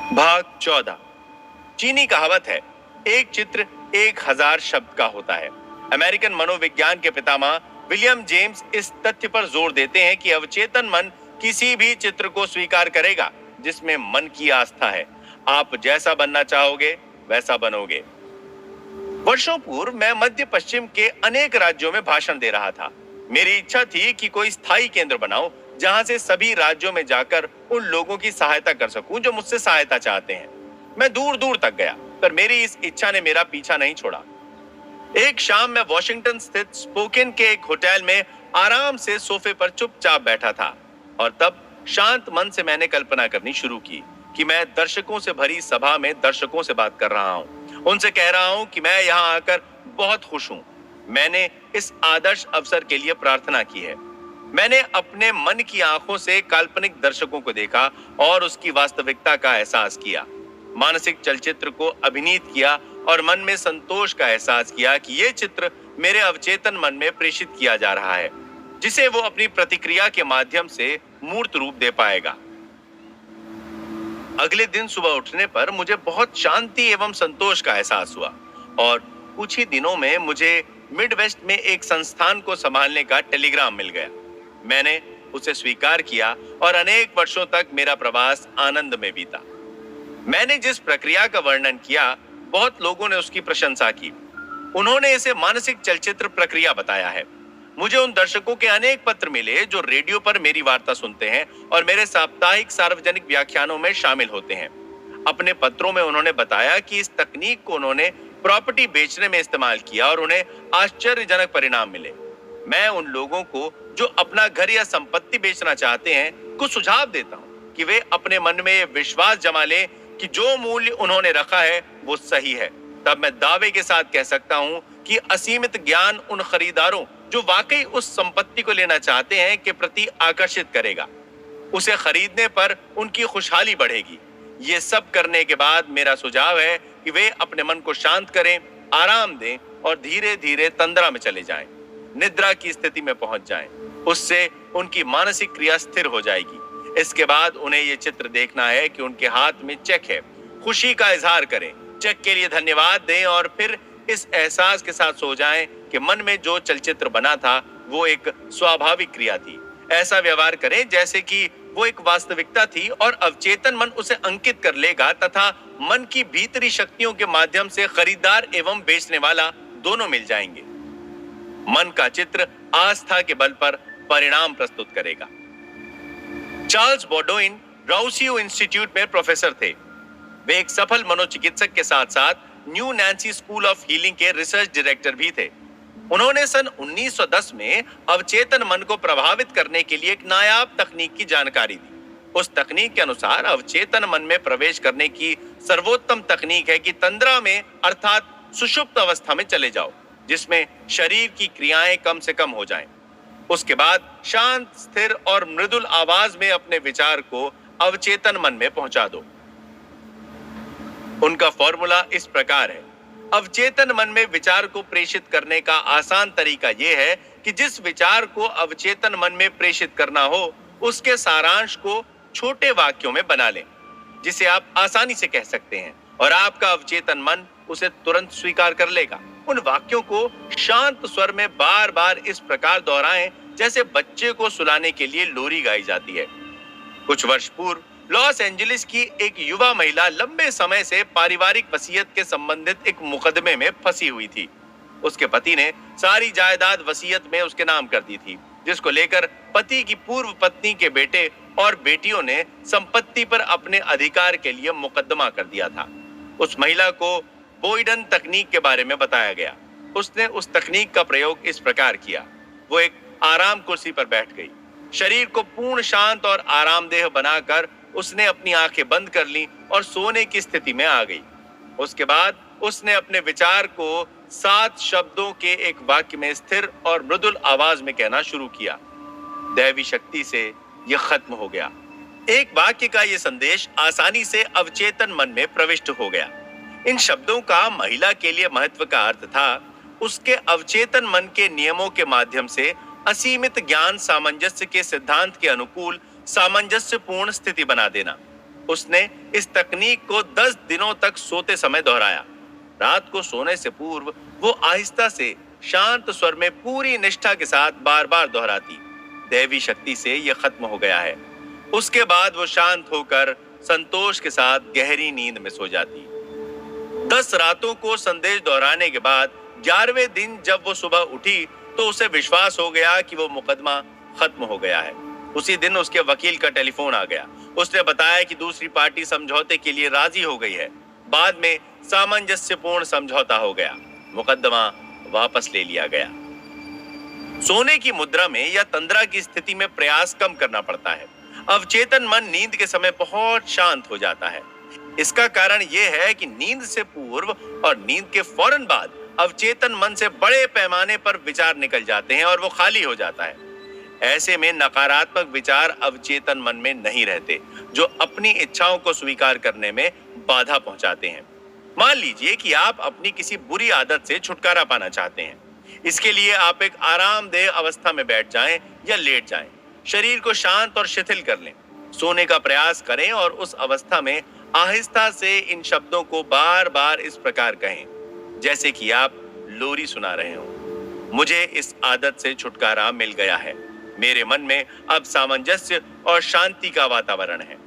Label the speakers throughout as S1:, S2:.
S1: भाग 14। चीनी कहावत है, एक चित्र 1000 शब्द का होता है। अमेरिकन मनोविज्ञान के पितामह विलियम जेम्स इस तथ्य पर जोर देते हैं कि अवचेतन मन किसी भी चित्र को स्वीकार करेगा जिसमें मन की आस्था है। आप जैसा बनना चाहोगे वैसा बनोगे। वर्षों पूर्व मैं मध्य पश्चिम के अनेक राज्यों में भाषण दे रहा था। मेरी इच्छा थी कि कोई स्थायी केंद्र बनाऊं जहां से सभी राज्यों में जाकर उन लोगों की सहायता कर सकूं जो मुझसे सहायता चाहते हैं। मैं दूर दूर तक गया, पर मेरी इस इच्छा ने मेरा पीछा नहीं छोड़ा। एक शाम मैं वॉशिंगटन स्थित स्पोकेन के एक होटल में आराम से सोफे पर चुपचाप बैठा था, और तब शांत मन से मैंने कल्पना करनी शुरू की कि मैं दर्शकों से भरी सभा में दर्शकों से बात कर रहा हूं। उनसे कह रहा हूं कि मैं यहां आकर बहुत खुश हूं। मैंने इस आदर्श अवसर के लिए प्रार्थना की है। मैंने अपने मन की आंखों से काल्पनिक दर्शकों को देखा और उसकी वास्तविकता का एहसास किया। मानसिक चलचित्र को अभिनीत किया और मन में संतोष का एहसास किया कि यह चित्र मेरे अवचेतन मन में प्रेषित किया जा रहा है, जिसे वो अपनी प्रतिक्रिया के माध्यम से मूर्त रूप दे पाएगा। अगले दिन सुबह उठने पर मुझे बहुत शांति एवं संतोष का एहसास हुआ, और कुछ ही दिनों में मुझे मिडवेस्ट में एक संस्थान को संभालने का टेलीग्राम मिल गया। मैंने उसे स्वीकार किया और अनेक वर्षों तक मेरा प्रवास आनंद में बीता। मैंने जिस प्रक्रिया का वर्णन किया, बहुत लोगों ने उसकी प्रशंसा की। उन्होंने इसे मानसिक चलचित्र प्रक्रिया बताया है। मुझे उन दर्शकों के अनेक पत्र मिले जो रेडियो पर मेरी वार्ता सुनते हैं और मेरे साप्ताहिक सार्वजनिक व्याख्यानों में शामिल होते हैं। अपने पत्रों में उन्होंने बताया कि इस तकनीक को उन्होंने प्रॉपर्टी बेचने में इस्तेमाल किया और उन्हें आश्चर्यजनक परिणाम मिले। मैं उन लोगों को जो अपना घर या संपत्ति बेचना चाहते हैं कुछ सुझाव देता हूं कि वे अपने मन में यह विश्वास जमा लें कि जो मूल्य उन्होंने रखा है वो सही है। तब मैं दावे के साथ कह सकता हूं कि असीमित ज्ञान उन खरीदारों जो वाकई उस संपत्ति को लेना चाहते हैं के प्रति आकर्षित करेगा। उसे खरीदने पर उनकी खुशहाली बढ़ेगी। ये सब करने के बाद मेरा सुझाव है कि वे अपने मन को शांत करें, आराम दें और धीरे धीरे तंद्रा में चले जाएं, निद्रा की स्थिति में पहुंच जाएं। उससे उनकी मानसिक क्रिया स्थिर हो जाएगी। इसके बाद उन्हें यह चित्र देखना है कि उनके हाथ में चेक है। खुशी का इजहार करें, चेक के लिए धन्यवाद दें और फिर इस एहसास के साथ सो जाएं कि मन में जो चलचित्र बना था वो एक स्वाभाविक क्रिया थी। ऐसा व्यवहार करें जैसे कि वो एक वास्तविकता थी और अवचेतन मन उसे अंकित कर लेगा तथा मन की भीतरी शक्तियों के माध्यम से खरीदार एवं बेचने वाला दोनों मिल जाएंगे। मन का चित्र आस्था के बल पर परिणाम प्रस्तुत करेगा। चार्ल्स बॉडोइन राउसियो इंस्टीट्यूट में प्रोफेसर थे। वे एक सफल मनोचिकित्सक के साथ साथ new Nancy school of healing के रिसर्च डायरेक्टर भी थे। उन्होंने सन 1910 में अवचेतन मन को प्रभावित करने के लिए एक नायाब तकनीक की जानकारी दी। उस तकनीक के अनुसार अवचेतन मन में प्रवेश करने की सर्वोत्तम तकनीक है कि तंद्रा में अर्थात सुषुप्त अवस्था में चले जाओ, जिसमें शरीर की क्रियाएं कम से कम हो जाएं। उसके बाद शांत, स्थिर और मृदुल आवाज में अपने विचार को अवचेतन मन में पहुंचा दो। उनका फॉर्मूला इस प्रकार है। अवचेतन मन में विचार को प्रेषित करने का आसान तरीका यह है कि जिस विचार को अवचेतन मन में प्रेषित करना हो उसके सारांश को छोटे वाक्यों में बना लें, जिसे आप आसानी से कह सकते हैं, और आपका अवचेतन मन उसे तुरंत स्वीकार कर लेगा। उन वाक्यों को शांत स्वर में बार बार इस प्रकार दोहराएं जैसे बच्चे को सुलाने के लिए लोरी गाई जाती है। कुछ वर्ष पूर्व लॉस एंजलिस की एक युवा महिला लंबे समय से पारिवारिक वसीयत के संबंधित एक मुकदमे में फंसी हुई थी। उसके पति ने सारी जायदाद वसीयत में उसके नाम कर दी थी, जिसको लेकर पति की पूर्व पत्नी के बेटे और बेटियों ने संपत्ति पर अपने अधिकार के लिए मुकदमा कर दिया था। उस महिला को बोइडन तकनीक के बारे में बताया गया। उसने उस तकनीक का प्रयोग इस प्रकार किया। वो एक आराम कुर्सी पर बैठ गई। शरीर को पूर्ण शांत और आरामदेह बनाकर उसने अपनी आंखें बंद कर ली और सोने की स्थिति में आ गई। उसके बाद उसने अपने विचार को 7 शब्दों के एक वाक्य में स्थिर और मृदुल आवाज में कहना शुरू किया। दैवी शक्ति से यह खत्म हो गया। एक वाक्य का यह संदेश आसानी से अवचेतन मन में प्रविष्ट हो गया। इन शब्दों का महिला के लिए महत्व का अर्थ था उसके अवचेतन मन के नियमों के माध्यम से असीमित ज्ञान सामंजस्य के सिद्धांत के अनुकूल सामंजस्यपूर्ण स्थिति बना देना। उसने इस तकनीक को 10 दिनों तक सोते समय दोहराया। रात को सोने से पूर्व वो आहिस्ता से शांत स्वर में पूरी निष्ठा के साथ बार बार दोहराती। दैवी शक्ति से यह खत्म हो गया है। उसके बाद वो शांत होकर संतोष के साथ गहरी नींद में सो जाती। 10 रातों को संदेश दोहराने के बाद 11वें दिन जब वो सुबह उठी तो उसे विश्वास हो गया कि वो मुकदमा खत्म हो गया है। उसी दिन उसके वकील का टेलीफोन आ गया। उसने बताया कि दूसरी पार्टी समझौते के लिए राजी हो गई है। बाद में सामंजस्यपूर्ण समझौता हो गया। मुकदमा वापस ले लिया गया। सोने की मुद्रा में या तंद्रा की स्थिति में प्रयास कम करना पड़ता है। अवचेतन मन नींद के समय बहुत शांत हो जाता है। इसका कारण यह है कि नींद से पूर्व और नींद के फौरन बाद अवचेतन मन से बड़े पैमाने पर विचार निकल जाते हैं और वो खाली हो जाता है। ऐसे में नकारात्मक विचार अवचेतन मन में नहीं रहते, जो अपनी इच्छाओं को स्वीकार करने में बाधा पहुंचाते हैं। मान लीजिए कि आप अपनी किसी बुरी आदत से छुटकारा पाना चाहते हैं। इसके लिए आप एक आरामदेह अवस्था में बैठ जाएं या लेट जाएं। शरीर को शांत और शिथिल कर लें। सोने का प्रयास करें और उस अवस्था में आहिस्ता से इन शब्दों को बार बार इस प्रकार कहें, जैसे कि आप लोरी सुना रहे हो। मुझे इस आदत से छुटकारा मिल गया है। मेरे मन में अब सामंजस्य और शांति का वातावरण है।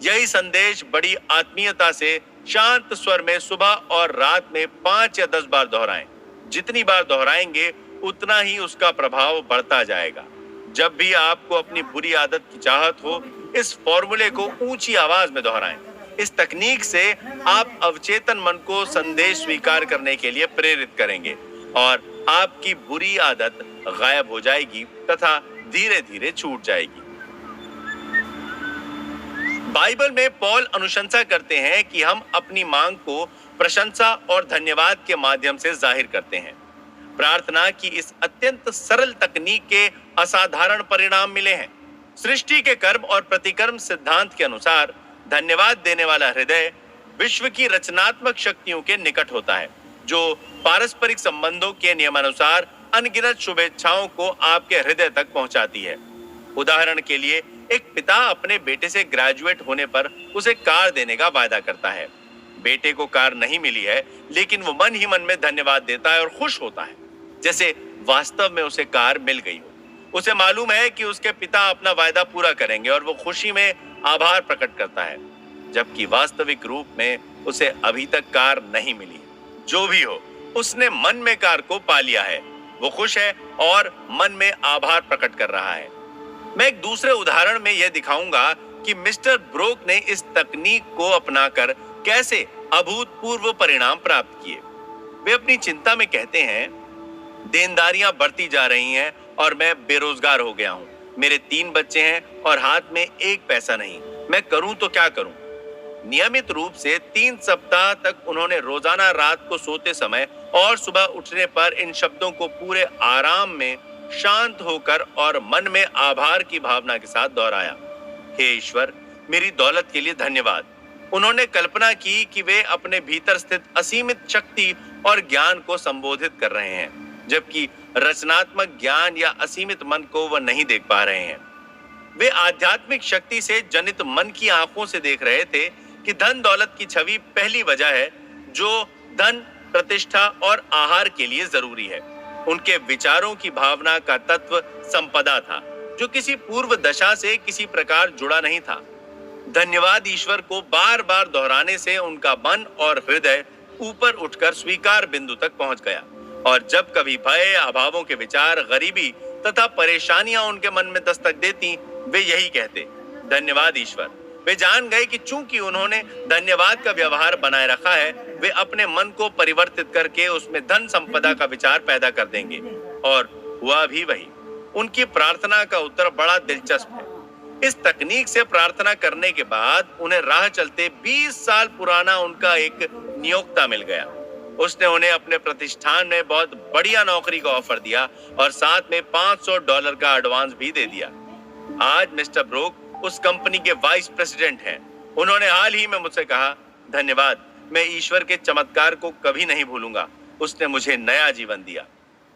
S1: यही संदेश बड़ी आत्मीयता से शांत स्वर में सुबह और रात में 5 या 10 बार दोहराएं। जितनी बार दोहराएंगे उतना ही उसका प्रभाव बढ़ता जाएगा। जब भी आपको अपनी बुरी आदत की चाहत हो, इस फॉर्मूले को ऊंची आवाज में दोहराएं। इस तकनीक से आप अवचेतन मन को संदेश स्वीकार करने के लिए प्रेरित करेंगे और आपकी बुरी आदत गायब हो जाएगी तथा धीरे धीरे छूट जाएगी। बाइबल में पौल अनुशंसा करते हैं कि हम अपनी मांग को प्रशंसा और धन्यवाद के माध्यम से जाहिर करते हैं। प्रार्थना की इस अत्यंत सरल तकनीक के असाधारण परिणाम मिले हैं। सृष्टि के कर्म और प्रतिकर्म सिद्धांत के अनुसार धन्यवाद देने वाला हृदय विश्व की रचनात्मक शक्तियों के निकट होता है, जो पारस्परिक संबंधों के नियमानुसार अनगिनत शुभेच्छाओं को आपके हृदय तक पहुंचाती है। उदाहरण के लिए, एक पिता अपने बेटे से ग्रेजुएट होने पर उसे कार देने का वादा करता है। बेटे को कार नहीं मिली है, लेकिन वो मन ही मन में धन्यवाद देता है और खुश होता है, जैसे वास्तव में उसे कार मिल गई हो। उसे मालूम है कि उसके पिता अपना वायदा पूरा करेंगे और वो खुशी में आभार प्रकट करता है, जबकि वास्तविक रूप में उसे अभी तक कार नहीं मिली। जो भी हो, उसने मन में कार को पा लिया है। वो खुश है और मन में आभार प्रकट कर रहा है। मैं एक दूसरे उदाहरण में यह दिखाऊंगा कि मिस्टर ब्रोक ने इस तकनीक को अपनाकर कैसे अभूतपूर्व परिणाम प्राप्त किए। वे अपनी चिंता में कहते हैं, देनदारियां बढ़ती जा रही हैं और मैं बेरोजगार हो गया हूं। मेरे 3 बच्चे हैं और हाथ में 1 पैसा नहीं। मैं करूं तो क्या करूं? नियमित रूप से 3 सप्ताह तक उन्होंने रोजाना रात को सोते समय और सुबह उठने पर इन शब्दों को पूरे आराम में शांत होकर और मन में आभार की भावना के साथ दोहराया। हे ईश्वर, मेरी दौलत के लिए धन्यवाद। उन्होंने कल्पना की कि वे अपने भीतर स्थित असीमित शक्ति और ज्ञान को संबोधित कर रहे हैं, जबकि रचनात्मक ज्ञान या असीमित मन को वह नहीं देख पा रहे हैं। वे आध्यात्मिक शक्ति से जनित मन की आंखों से देख रहे थे कि धन दौलत की छवि पहली वजह है जो धन, प्रतिष्ठा और आहार के लिए जरूरी है। उनके विचारों की भावना का तत्व संपदा था, जो किसी पूर्व दशा से किसी प्रकार जुड़ा नहीं था। धन्यवाद ईश्वर को बार बार दोहराने से उनका मन और हृदय ऊपर उठकर स्वीकार बिंदु तक पहुंच गया, और जब कभी भय, अभावों के विचार, गरीबी तथा परेशानियां उनके मन में दस्तक देती, वे यही कहते, धन्यवाद ईश्वर। वे जान गए कि चूंकि उन्होंने धन्यवाद का व्यवहार बनाए रखा है, वे अपने मन को परिवर्तित करके उसमें धन संपदा का विचार पैदा कर देंगे। और हुआ भी वही। उनकी प्रार्थना का उत्तर बड़ा दिलचस्प है। इस तकनीक से प्रार्थना करने के बाद उन्हें राह चलते 20 साल पुराना उनका एक नियोक्ता मिल गया। उसने उन्हें अपने प्रतिष्ठान में बहुत बढ़िया नौकरी का ऑफर दिया और साथ में $500 का एडवांस भी दे दिया। आज मिस्टर ब्रोक उस कंपनी के वाइस प्रेसिडेंट हैं। उन्होंने हाल ही में मुझसे कहा, धन्यवाद, मैं ईश्वर के चमत्कार को कभी नहीं भूलूंगा। उसने मुझे नया जीवन दिया।